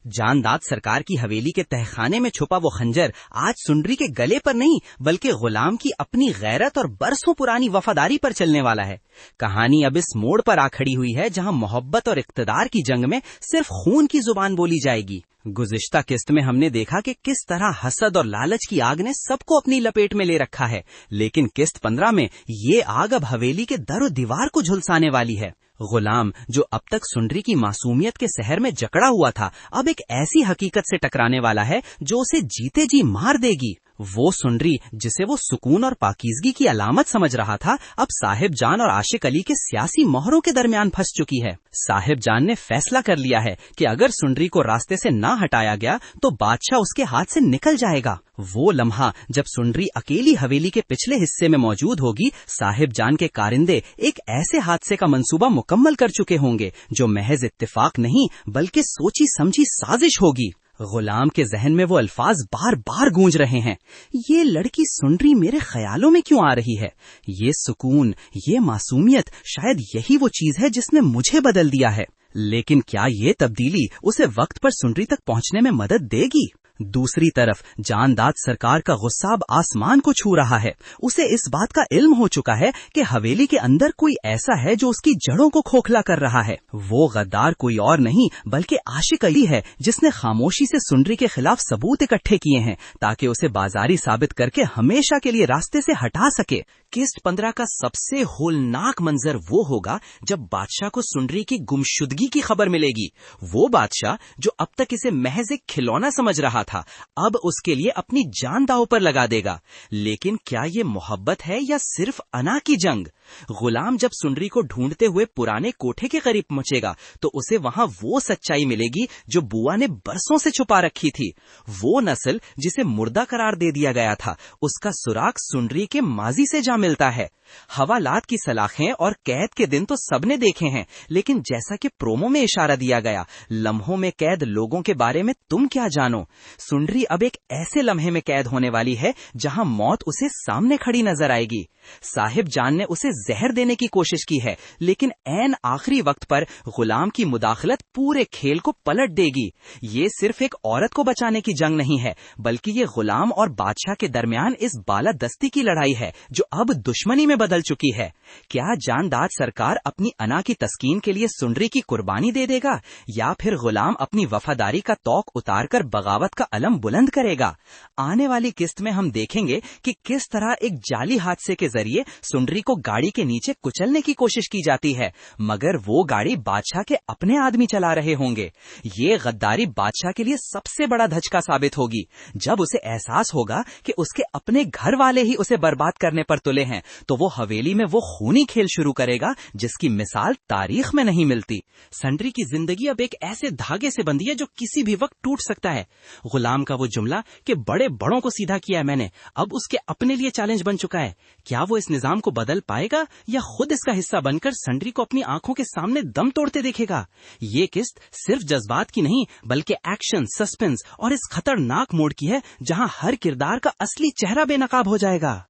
जानदाद सरकार की हवेली के तहखाने में छुपा वो खंजर आज सुंडरी के गले पर नहीं बल्कि गुलाम की अपनी गैरत और बरसों पुरानी वफादारी पर चलने वाला है। कहानी अब इस मोड़ पर आ खड़ी हुई है जहां मोहब्बत और इक्तदार की जंग में सिर्फ खून की जुबान बोली जाएगी। गुज़िश्ता किस्त में हमने देखा कि किस तरह हसद और लालच की आग ने सबको अपनी लपेट में ले रखा है, लेकिन किस्त 15 में ये आग अब हवेली के दर दीवार को झुलसाने वाली है। गुलाम जो अब तक सुंडरी की मासूमियत के शहर में जकड़ा हुआ था, अब एक ऐसी हकीकत से टकराने वाला है जो उसे जीते जी मार देगी। वो सुंडरी जिसे वो सुकून और पाकीज़गी की अलामत समझ रहा था, अब साहिब जान और आशिक अली के सियासी मोहरों के दरमियान फंस चुकी है। साहिब जान ने फैसला कर लिया है कि अगर सुंडरी को रास्ते से ना हटाया गया तो बादशाह उसके हाथ से निकल जाएगा। वो लम्हा जब सुंडरी अकेली हवेली के पिछले हिस्से में मौजूद होगी, साहिब जान के कारिंदे एक ऐसे हादसे का मंसूबा मुकम्मल कर चुके होंगे जो महज इत्तेफाक नहीं बल्कि सोची समझी साजिश होगी। गुलाम के जहन में वो अल्फाज बार बार गूंज रहे हैं, ये लड़की सुंडरी मेरे ख्यालों में क्यों आ रही है? ये सुकून, ये मासूमियत, शायद यही वो चीज है जिसने मुझे बदल दिया है। लेकिन क्या ये तब्दीली उसे वक्त पर सुंडरी तक पहुंचने में मदद देगी? दूसरी तरफ जानदाद सरकार का गुस्सा अब आसमान को छू रहा है। उसे इस बात का इल्म हो चुका है कि हवेली के अंदर कोई ऐसा है जो उसकी जड़ों को खोखला कर रहा है। वो गद्दार कोई और नहीं बल्कि आशिक अली है, जिसने खामोशी से सुंडरी के खिलाफ सबूत इकट्ठे किए हैं ताकि उसे बाजारी साबित करके हमेशा के लिए रास्ते से हटा सके। किस्त 15 का सबसे होलनाक मंजर वो होगा जब बादशाह को सुंडरी की गुमशुदगी की खबर मिलेगी। वो बादशाह जो अब तक इसे महज एक खिलौना समझ रहा था, अब उसके लिए अपनी जान दांव पर लगा देगा। लेकिन क्या ये मोहब्बत है या सिर्फ अना की जंग? गुलाम जब सुंडरी को ढूंढते हुए पुराने कोठे के करीब पहुंचेगा तो उसे वहां वो सच्चाई मिलेगी जो बुआ ने बरसों से छुपा रखी थी। वो नस्ल जिसे मुर्दा करार दे दिया गया था, उसका सुराग सुंडरी के माजी से जा मिलता है। हवालात की सलाखें और कैद के दिन तो सबने देखे हैं, लेकिन जैसा कि प्रोमो में इशारा दिया गया, लम्हों में कैद लोगों के बारे में तुम क्या जानो। सुंडरी अब एक ऐसे लम्हे में कैद होने वाली है जहां मौत उसे सामने खड़ी नजर आएगी। साहिब जान ने उसे जहर देने की कोशिश की है, लेकिन ऐन आखिरी वक्त पर गुलाम की मुदाखलत पूरे खेल को पलट देगी। ये सिर्फ एक औरत को बचाने की जंग नहीं है, बल्कि ये गुलाम और बादशाह के दरमियान इस बालादस्ती की लड़ाई है जो अब दुश्मनी में बदल चुकी है। क्या जानदाद सरकार अपनी अना की तस्कीन के लिए सुंडरी की कुर्बानी दे देगा, या फिर गुलाम अपनी वफादारी का तौक उतारकर बगावत का अलम बुलंद करेगा? आने वाली किस्त में हम देखेंगे कि किस तरह एक जाली हादसे के जरिए सुंडरी को गाड़ी के नीचे कुचलने की कोशिश की जाती है, मगर वो गाड़ी बादशाह के अपने आदमी चला रहे होंगे। ये गद्दारी बादशाह के लिए सबसे बड़ा धचका साबित होगी। जब उसे एहसास होगा कि उसके अपने घर वाले ही उसे बर्बाद करने पर तुले हैं, तो वो हवेली में वो खूनी खेल शुरू करेगा जिसकी मिसाल तारीख में नहीं मिलती। सुंडरी की जिंदगी अब एक ऐसे धागे से बंधी है जो किसी भी वक्त टूट सकता है। गुलाम का वो जुमला कि बड़े बड़ों को सीधा किया है मैंने, अब उसके अपने लिए चैलेंज बन चुका है। क्या वो इस निजाम को बदल पाएगा या खुद इसका हिस्सा बनकर सुंडरी को अपनी आंखों के सामने दम तोड़ते देखेगा? ये किस्त सिर्फ जज्बात की नहीं बल्कि एक्शन, सस्पेंस और इस खतरनाक मोड़ की है जहां हर किरदार का असली चेहरा बेनकाब हो जाएगा।